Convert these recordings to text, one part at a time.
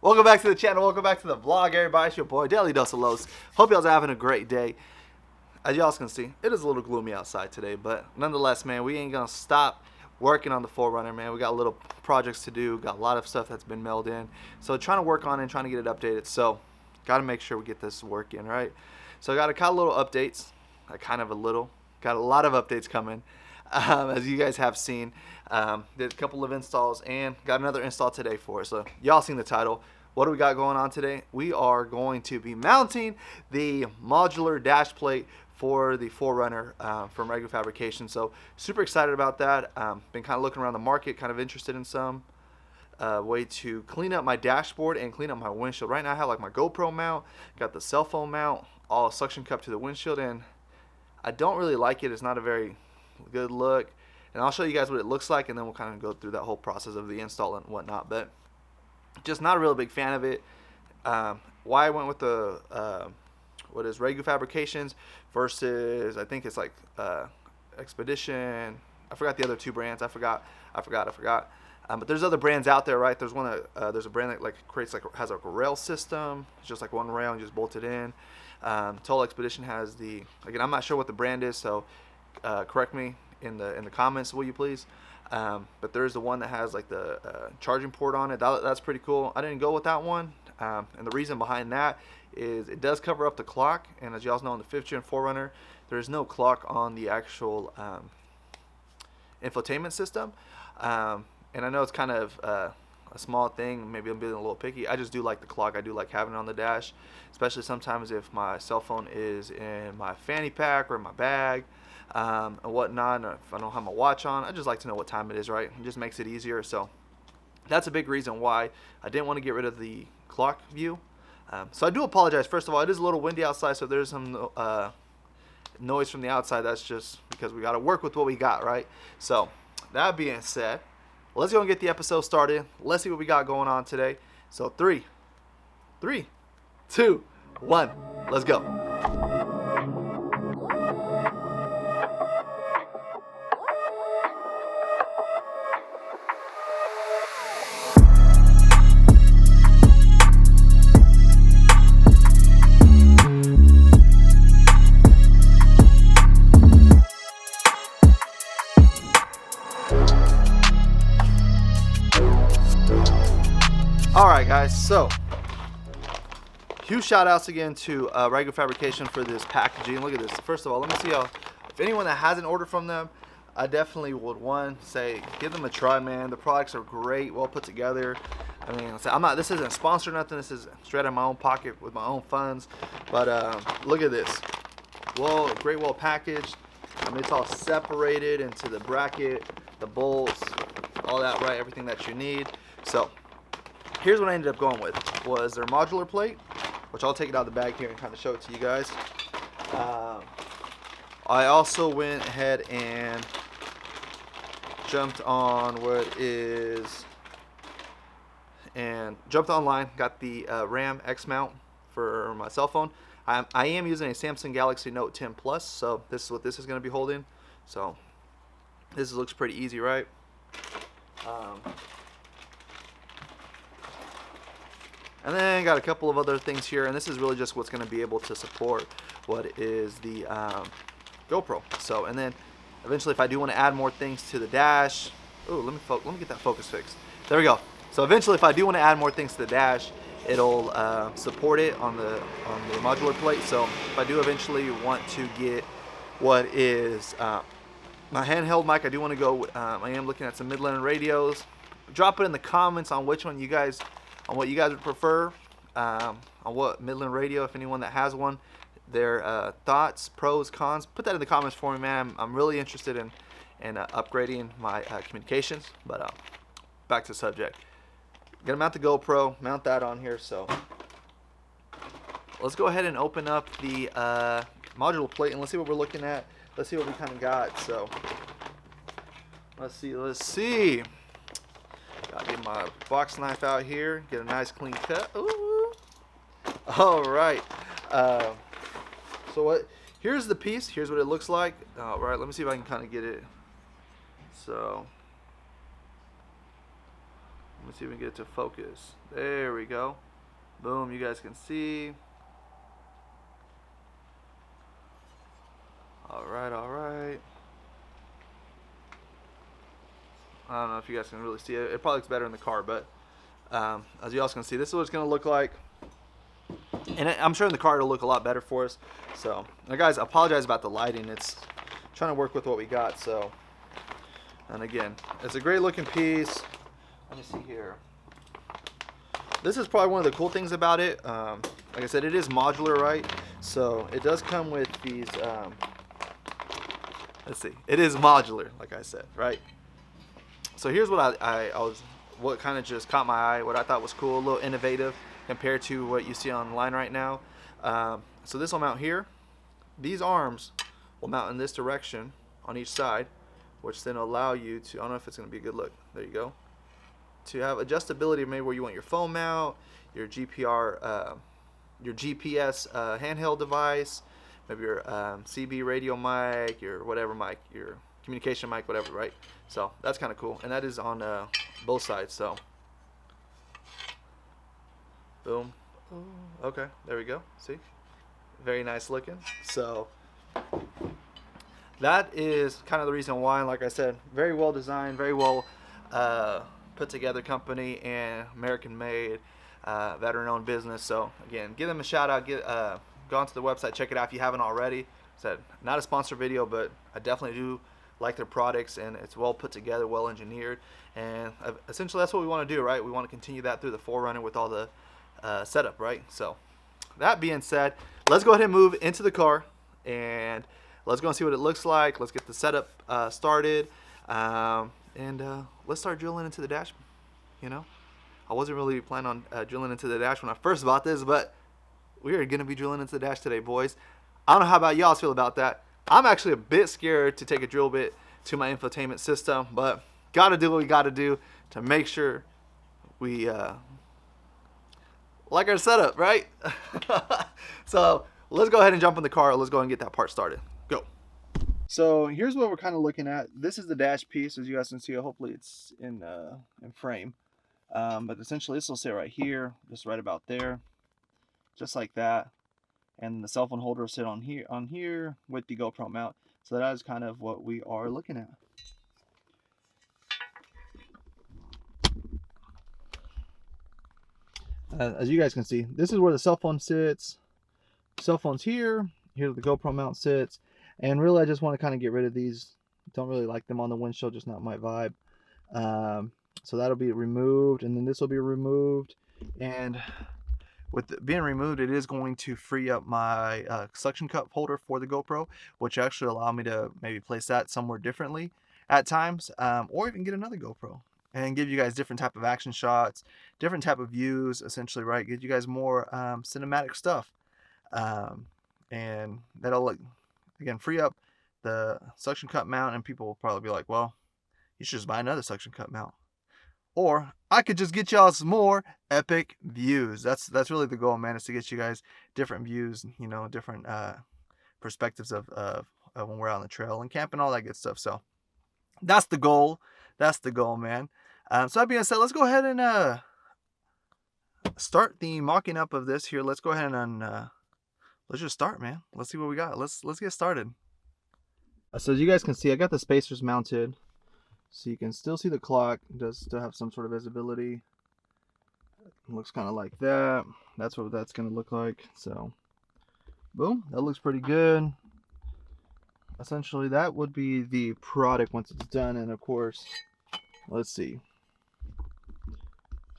Welcome back to the channel. Welcome back to the vlog, everybody. It's your boy, Daily Dose of Los. Hope y'all's having a great day. As y'all can see, it is a little gloomy outside today, but nonetheless, man, we ain't gonna stop working on the 4runner, man. We got little projects to do, got a lot of stuff that's been mailed in. So trying to work on it and trying to get it updated. So gotta make sure we get this work in, right? So I got a couple little updates. Got a lot of updates coming. As you guys have seen, did a couple of installs and got another install today for it. So y'all seen the title. What do we got going on today? We are going to be mounting the modular dash plate for the 4runner from Rago Fabrication. So super excited about that. Been kind of looking around the market, kind of interested in some way to clean up my dashboard and clean up my windshield. Right now I have like my GoPro mount, got the cell phone mount, all suction cup to the windshield, and I don't really like it. It's not a very good look, and I'll show you guys what it looks like, and then we'll kind of go through that whole process of the install and whatnot. But just not a real big fan of it. Why I went with the what is Rago Fabrications versus, I think it's like Expedition. I forgot the other two brands. I forgot. But there's other brands out there, right? There's one that there's a brand that has a rail system. It's just like one rail and just bolted in. Total Expedition has the, again, I'm not sure what the brand is, so correct me in the comments, will you please? But there's the one that has like the charging port on it. That's pretty cool. I didn't go with that one, and the reason behind that is it does cover up the clock, and as y'all know, in the 5th gen 4runner, there is no clock on the actual infotainment system. And I know it's kind of a small thing, maybe I'm being a little picky. I just do like the clock. I do like having it on the dash, especially sometimes if my cell phone is in my fanny pack or in my bag and whatnot, or if I don't have my watch on. I just like to know what time it is, right? It just makes it easier. So that's a big reason why I didn't want to get rid of the clock view. So I do apologize. First of all, it is a little windy outside, so there's some noise from the outside. That's just because we got to work with what we got, right? So that being said, let's go and get the episode started. Let's see what we got going on today. So 3, 2, 1, let's go. Alright guys, so huge shout outs again to Rago Fabrication for this packaging. Look at this. First of all, let me see if anyone that hasn't ordered from them, I definitely would say give them a try, man. The products are great, well put together. I mean, this isn't sponsored or nothing. This is straight out of my own pocket with my own funds. But look at this. Well, great, well packaged. I mean, it's all separated into the bracket, the bolts, all that, right? Everything that you need. So here's what I ended up going with, was their modular plate, which I'll take it out of the bag here and kind of show it to you guys. I also went ahead and jumped on jumped online, got the RAM X mount for my cell phone. I am using a Samsung Galaxy Note 10 Plus, so this is what this is going to be holding. So this looks pretty easy, right? And then got a couple of other things here, and this is really just what's going to be able to support what is the GoPro. So, and then eventually, if I do want to add more things to the dash, let me get that focus fixed. There we go. So eventually, if I do want to add more things to the dash, it'll support it on the modular plate. So if I do eventually want to get what is my handheld mic, I do want to go. I am looking at some mid-lane radios. Drop it in the comments on which one you guys. On what you guys would prefer, on what Midland radio, if anyone that has one, their thoughts, pros, cons, put that in the comments for me, man. I'm really interested in upgrading my communications. But back to the subject. Gonna mount the GoPro, mount that on here. So let's go ahead and open up the modular plate and let's see what we're looking at. Let's see what we kind of got. So let's see. Gotta get my box knife out here, get a nice clean cut. Ooh. All right. So here's the piece. Here's what it looks like. All right. Let me see if I can kind of get it. So Let me see if we can get it to focus. There we go. Boom, you guys can see. Alright, alright. I don't know if you guys can really see it. It probably looks better in the car, but as you also can see, this is what it's going to look like. And I'm sure in the car it'll look a lot better for us. So, now guys, I apologize about the lighting. It's trying to work with what we got. So, and again, it's a great looking piece. Let me see here. This is probably one of the cool things about it. Like I said, it is modular, right? So it does come with these. Let's see. It is modular, like I said, right? So here's what what kind of just caught my eye, what I thought was cool, a little innovative compared to what you see online right now. So this will mount here. These arms will mount in this direction on each side, which then will allow you to, I don't know if it's going to be a good look. There you go. To have adjustability, maybe where you want your phone mount, your GPS handheld device, maybe your CB radio mic, your whatever mic, your communication mic, whatever, right? So that's kind of cool, and that is on both sides. So boom. Okay, there we go. See, very nice looking. So that is kind of the reason why, like I said, very well designed, very well put together company, and American made, veteran owned business. So again, give them a shout out. Go onto the website, check it out if you haven't already. Said not a sponsor video, but I definitely do like their products, and it's well put together, well engineered, and essentially that's what we want to do, right? We want to continue that through the 4runner with all the setup, right? So that being said, let's go ahead and move into the car, and let's go and see what it looks like. Let's get the setup started, and let's start drilling into the dash. You know, I wasn't really planning on drilling into the dash when I first bought this, but we are gonna be drilling into the dash today, boys. I don't know how about y'all feel about that. I'm actually a bit scared to take a drill bit to my infotainment system, but gotta do what we gotta do to make sure we like our setup, right? So let's go ahead and jump in the car. Let's go ahead and get that part started. Go. So here's what we're kind of looking at. This is the dash piece, as you guys can see. Hopefully it's in frame, but essentially this will sit right here, just right about there, just like that. And the cell phone holder will sit on here with the GoPro mount. So that is kind of what we are looking at. As you guys can see, this is where the cell phone sits. Cell phone's here. Here the GoPro mount sits. And really, I just want to kind of get rid of these. Don't really like them on the windshield, just not my vibe. So that'll be removed, and then this will be removed. And with it being removed, it is going to free up my suction cup holder for the GoPro, which actually allow me to maybe place that somewhere differently at times, or even get another GoPro and give you guys different type of action shots, different type of views, essentially, right? Give you guys more cinematic stuff, and that'll, again, free up the suction cup mount. And people will probably be like, well, you should just buy another suction cup mount. Or I could just get y'all some more epic views. That's really the goal, man, is to get you guys different views, you know, different perspectives of when we're out on the trail and camping, all that good stuff. So that's the goal. That's the goal, man. So that being said, let's go ahead and start the mocking up of this here. Let's go ahead and let's just start, man. Let's see what we got. Let's get started. So as you guys can see, I got the spacers mounted. So you can still see the clock. It does still have some sort of visibility. It looks kind of like that. That's what that's going to look like. So, boom. That looks pretty good. Essentially, that would be the product once it's done. And of course, let's see.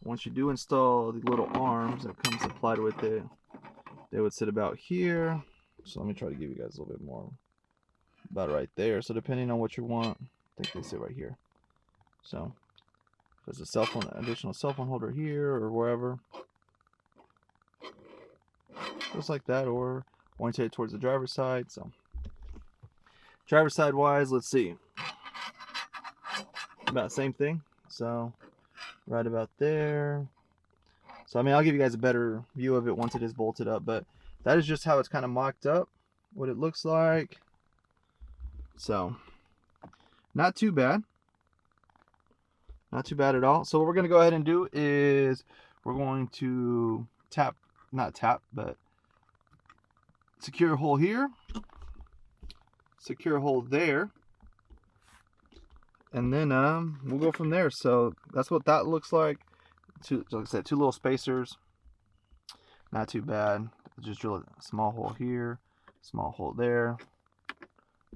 Once you do install the little arms that come supplied with it, they would sit about here. So let me try to give you guys a little bit more. About right there. So depending on what you want, I think they sit right here. So there's a cell phone, additional cell phone holder here or wherever, just like that, or orientate towards the driver's side. So driver's side wise, let's see, about the same thing. So right about there. So I mean, I'll give you guys a better view of it once it is bolted up, but that is just how it's kind of mocked up, what it looks like. So not too bad. Not too bad at all. So what we're going to go ahead and do is we're going to but secure a hole here, secure a hole there, and then we'll go from there. So that's what that looks like. Like I said, 2 little spacers. Not too bad. Just drill a small hole here, small hole there,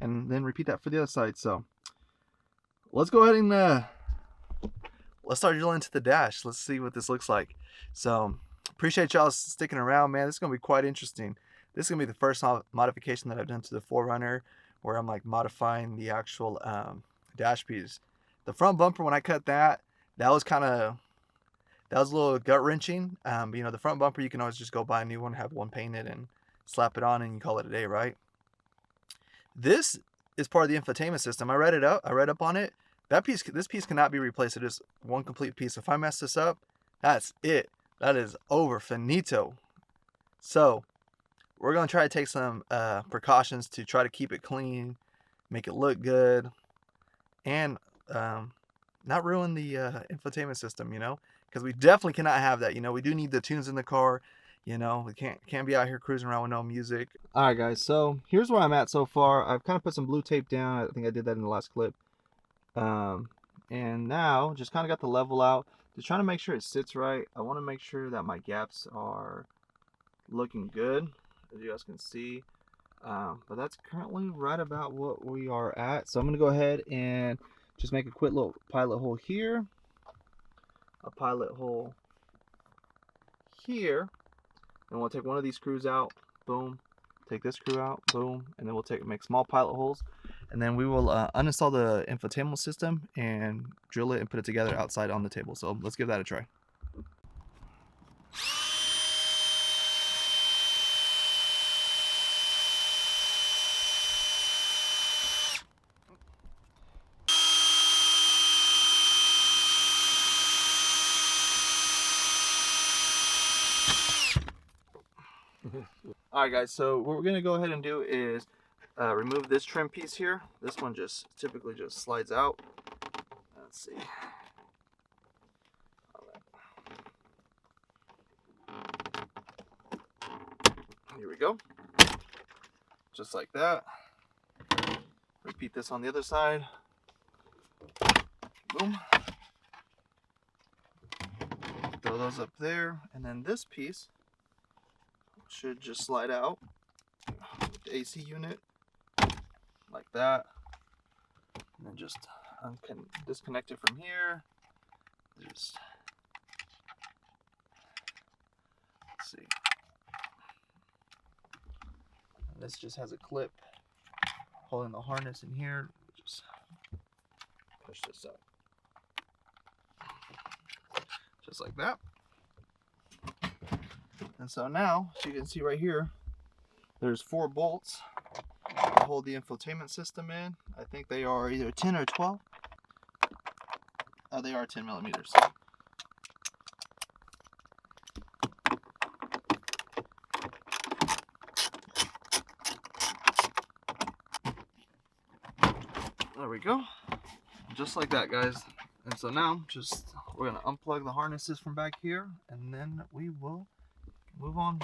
and then repeat that for the other side. So let's go ahead and let's start drilling into the dash. Let's see what this looks like. So appreciate y'all sticking around, man. This is gonna be quite interesting. This is gonna be the first modification that I've done to the 4runner, where I'm like modifying the actual dash piece. The front bumper, when I cut that was a little gut wrenching. You know, the front bumper, you can always just go buy a new one, have one painted, and slap it on, and you call it a day, right? This is part of the infotainment system. I read up on it. This piece cannot be replaced. It is one complete piece. If I mess this up, that's it. That is over, finito. So we're gonna try to take some precautions to try to keep it clean, make it look good, and not ruin the infotainment system, you know, because we definitely cannot have that. You know, we do need the tunes in the car. You know, we can't be out here cruising around with no music. All right, guys. So here's where I'm at so far. I've kind of put some blue tape down. I think I did that in the last clip. And now just kind of got the level out. Just trying to make sure it sits right. I want to make sure that my gaps are looking good, as you guys can see. But that's currently right about what we are at. So I'm going to go ahead and just make a quick little pilot hole here, a pilot hole here, and we'll take one of these screws out, boom, take this screw out, boom, and then we'll make small pilot holes, and then we will uninstall the infotainment system and drill it and put it together outside on the table. So let's give that a try. Alright guys, so what we're going to go ahead and do is remove this trim piece here. This one just typically just slides out. Let's see. Here we go. Just like that. Repeat this on the other side. Boom. Throw those up there, and then this piece should just slide out with the AC unit like that, and then just disconnect it from here. Just let's see. And this just has a clip holding the harness in here. Just push this up, just like that. And so now, as you can see right here, there's 4 bolts to hold the infotainment system in. I think they are either 10 or 12. Oh, they are 10 millimeters. There we go. Just like that, guys. And so now, we're gonna unplug the harnesses from back here, and then we will move on.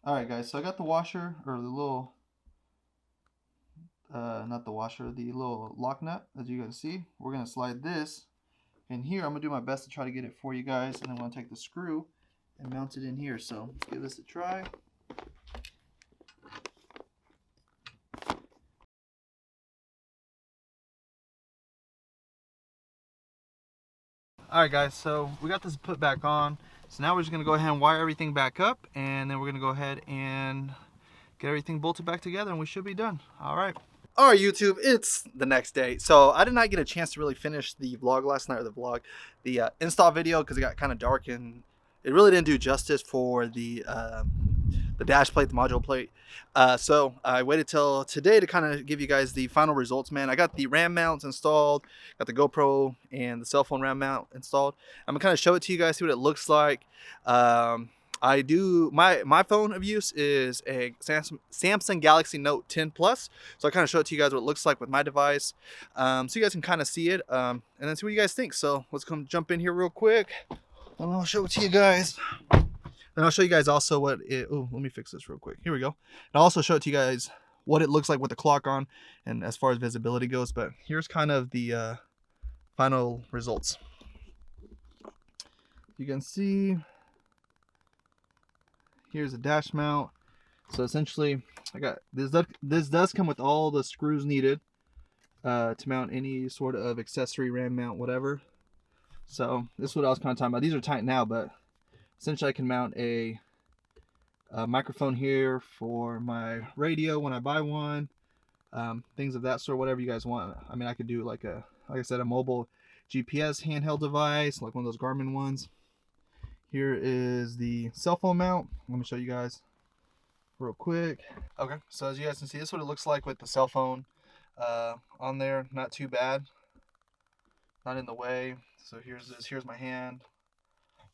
Alright guys, so I got the washer, or the little not the washer, the little lock nut, as you can see. We're going to slide this in here. I'm going to do my best to try to get it for you guys, and then I'm going to take the screw and mount it in here. So let's give this a try. Alright guys, so we got this put back on. So now we're just going to go ahead and wire everything back up, and then we're going to go ahead and get everything bolted back together, and we should be done. Alright. Alright YouTube, it's the next day. So I did not get a chance to really finish the vlog last night, or the install video, because it got kind of dark and it really didn't do justice for the dash plate, the module plate. So I waited till today to kind of give you guys the final results, man. I got the RAM mounts installed, got the GoPro and the cell phone RAM mount installed. I'm gonna kind of show it to you guys, see what it looks like. I do, my phone of use is a Samsung Galaxy Note 10 Plus. So I kind of show it to you guys what it looks like with my device. So you guys can kind of see it and then see what you guys think. So let's come jump in here real quick and I'll show it to you guys. And I'll show you guys also what it, oh, let me fix this real quick. Here we go. And I'll also show it to you guys what it looks like with the clock on and as far as visibility goes. But here's kind of the final results. You can see, here's a dash mount. So essentially, I got this does come with all the screws needed to mount any sort of accessory, RAM mount, whatever. So this is what I was kind of talking about. These are tight now, but essentially I can mount a microphone here for my radio when I buy one, things of that sort, whatever you guys want. I mean, I could do like I said, a mobile GPS handheld device, like one of those Garmin ones. Here is the cell phone mount. Let me show you guys real quick. Okay, so as you guys can see, this is what it looks like with the cell phone on there. Not too bad, not in the way. So here's my hand.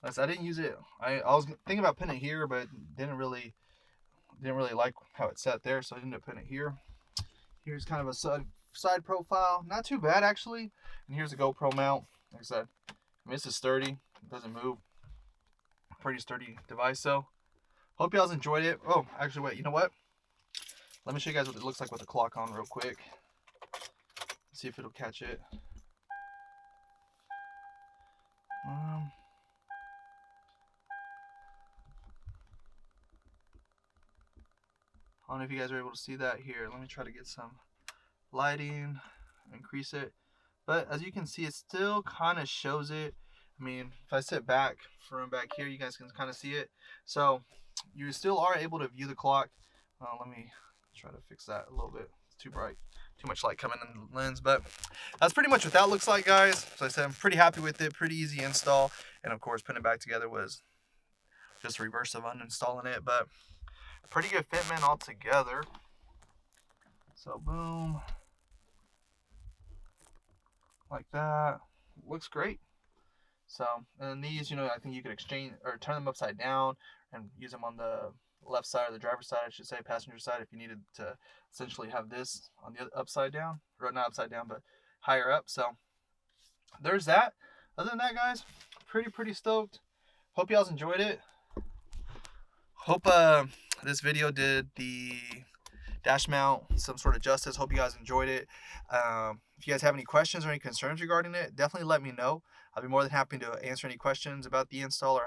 I didn't use it. I was thinking about putting it here, but didn't really like how it sat there, so I ended up putting it here. Here's kind of a side profile, not too bad actually. And here's a GoPro mount. Like I said, I mean, this is sturdy. It doesn't move. Pretty sturdy device. So hope you guys enjoyed it. Oh, actually, wait. You know what? Let me show you guys what it looks like with the clock on real quick. See if it'll catch it. I don't know if you guys are able to see that here. Let me try to get some lighting, increase it. But as you can see, it still kind of shows it. I mean, if I sit back from back here, you guys can kind of see it. So you still are able to view the clock. Let me try to fix that a little bit. It's too bright, too much light coming in the lens. But that's pretty much what that looks like, guys. So I said I'm pretty happy with it. Pretty easy install. And of course, putting it back together was just a reverse of uninstalling it. But pretty good fitment altogether. So boom, like that. Looks great. So, and these, you know, I think you could exchange or turn them upside down and use them on the left side or the driver's side, I should say, passenger side, if you needed to essentially have this on the upside down, or not upside down, but higher up. So there's that. Other than that, guys, pretty stoked. Hope you guys enjoyed it. Hope this video did the dash mount some sort of justice. Hope you guys enjoyed it. If you guys have any questions or any concerns regarding it, definitely let me know. I'll be more than happy to answer any questions about the install or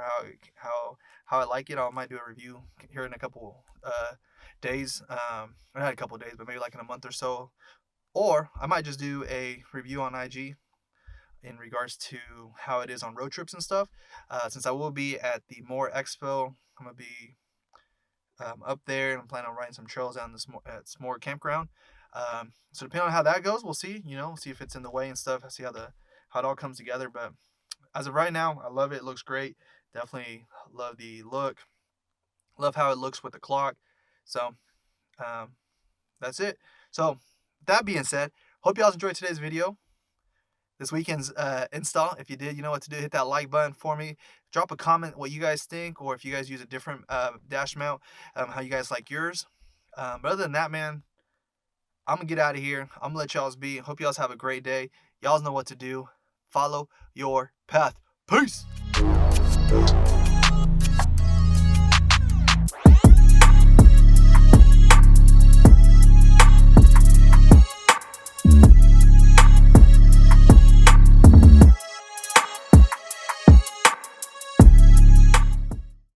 how I like it. I might do a review here in a couple days, or not a couple days, but maybe like in a month or so. Or I might just do a review on IG in regards to how it is on road trips and stuff. Since I will be at the More Expo, I'm gonna be up there, and I'm planning on riding some trails down this at S'more campground. So depending on how that goes, we'll see. You know, see if it's in the way and stuff. See how it all comes together. But as of right now, I love it. It looks great. Definitely love the look. Love how it looks with the clock. So that's it. So that being said, hope you all enjoyed today's video. This weekend's install. If you did, you know what to do. Hit that like button for me. Drop a comment what you guys think, or if you guys use a different dash mount, how you guys like yours. But other than that, man, I'm gonna get out of here. I'm gonna let y'all be. Hope y'all have a great day. Y'all know what to do. Follow your path. Peace.